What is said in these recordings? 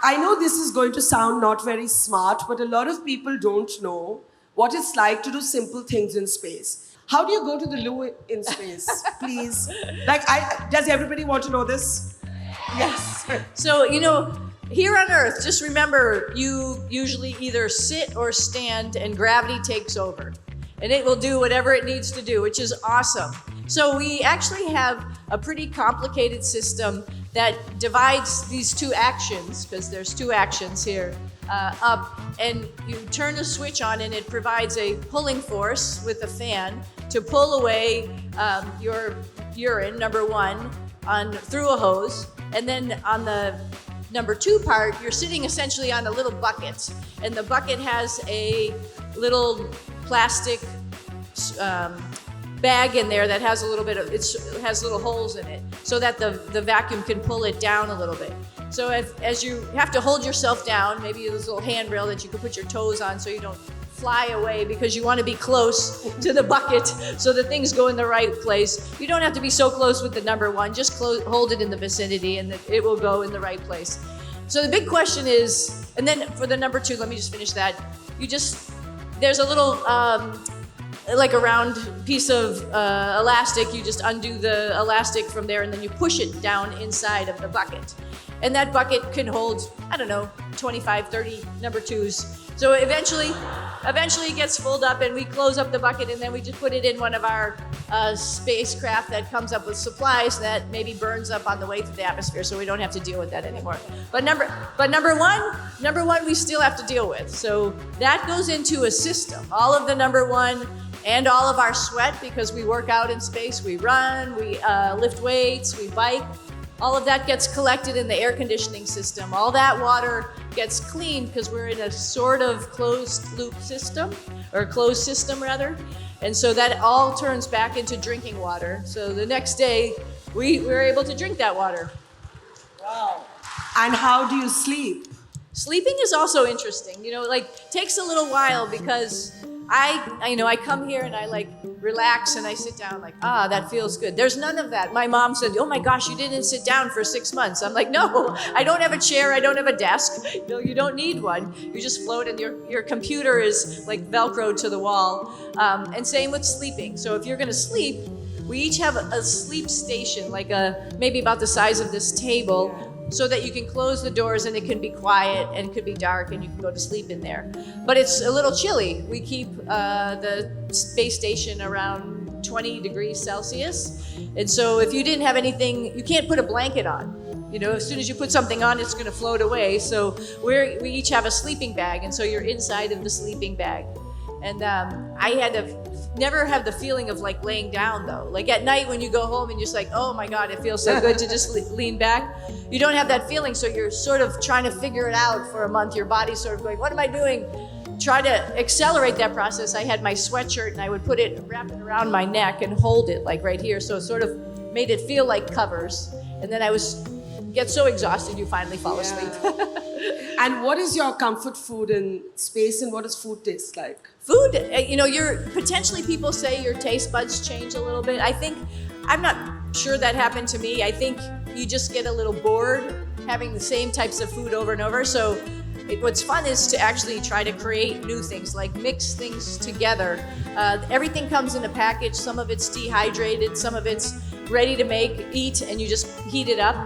I know this is going to sound not very smart, but a lot of people don't know what it's like to do simple things in space. How do you go to the loo in space? Please. Does everybody want to know this? Yes. So, here on Earth, just remember you usually either sit or stand and gravity takes over. And it will do whatever it needs to do, which is awesome. So we actually have a pretty complicated system that divides these two actions, because there's two actions here, up, and you turn the switch on and it provides a pulling force with a fan to pull away your urine, number one, through a hose. And then on the number two part, you're sitting essentially on a little bucket, and the bucket has a little plastic bag in there that has it has little holes in it so that the vacuum can pull it down a little bit. So as you have to hold yourself down, maybe there's a little handrail that you can put your toes on so you don't fly away, because you want to be close to the bucket so that things go in the right place. You don't have to be so close with the number one, just hold it in the vicinity and it will go in the right place. So the big question is, and then for the number two, let me just finish that. There's a little, like a round piece of elastic. You just undo the elastic from there and then you push it down inside of the bucket. And that bucket can hold, 25, 30 number twos. So eventually it gets filled up and we close up the bucket and then we just put it in one of our spacecraft that comes up with supplies that maybe burns up on the way through the atmosphere, so we don't have to deal with that anymore. But number one we still have to deal with. So that goes into a system. All of the number one and all of our sweat, because we work out in space, we run, we lift weights, we bike. All of that gets collected in the air conditioning system. All that water gets cleaned because we're in a sort of closed loop system, or closed system rather. And so that all turns back into drinking water. So the next day, we're able to drink that water. Wow. And how do you sleep? Sleeping is also interesting. Takes a little while because I come here and I relax and I sit down that feels good. There's none of that. My mom said, oh my gosh, you didn't sit down for 6 months. I'm like, no, I don't have a chair. I don't have a desk. You don't need one. You just float and your computer is Velcroed to the wall. And same with sleeping. So if you're going to sleep, we each have a sleep station, maybe about the size of this table, so that you can close the doors and it can be quiet and it could be dark and you can go to sleep in there. But it's a little chilly. We keep the space station around 20 degrees Celsius. And so if you didn't have anything, you can't put a blanket on. As soon as you put something on, it's going to float away. So we each have a sleeping bag, and so you're inside of the sleeping bag. And I had to never have the feeling of laying down though. At night when you go home and you're just oh my God, it feels so good to just lean back. You don't have that feeling, so you're sort of trying to figure it out for a month. Your body's sort of going, what am I doing? Try to accelerate that process. I had my sweatshirt and I would wrap it around my neck and hold it right here. So it sort of made it feel like covers. And then I get so exhausted you finally fall asleep. And what is your comfort food in space, and what does food taste like? Food, potentially people say your taste buds change a little bit. I'm not sure that happened to me. I think you just get a little bored having the same types of food over and over. So what's fun is to actually try to create new things, mix things together. Everything comes in a package. Some of it's dehydrated, some of it's ready to eat, and you just heat it up.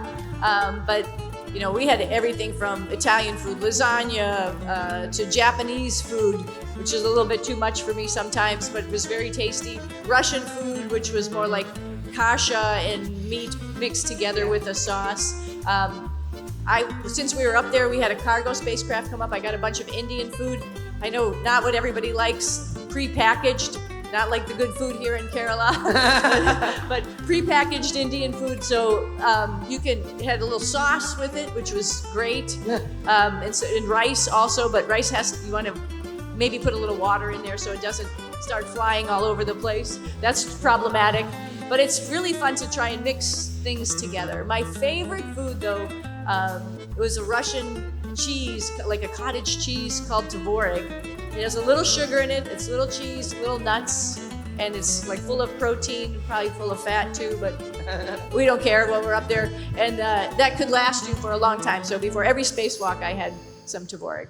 But we had everything from Italian food, lasagna, to Japanese food, which is a little bit too much for me sometimes, but it was very tasty. Russian food, which was more like kasha and meat mixed together with a sauce. Since we were up there, we had a cargo spacecraft come up. I got a bunch of Indian food. I know not what everybody likes, pre-packaged. Not like the good food here in Kerala, but pre-packaged Indian food. So it had a little sauce with it, which was great, and rice also. But rice you want to maybe put a little water in there so it doesn't start flying all over the place. That's problematic. But it's really fun to try and mix things together. My favorite food, though, it was a Russian cheese, like a cottage cheese called tvorog. It has a little sugar in it, it's little cheese, little nuts, and it's like full of protein, probably full of fat too, but we don't care while we're up there. And that could last you for a long time. So before every spacewalk, I had some Tvorik.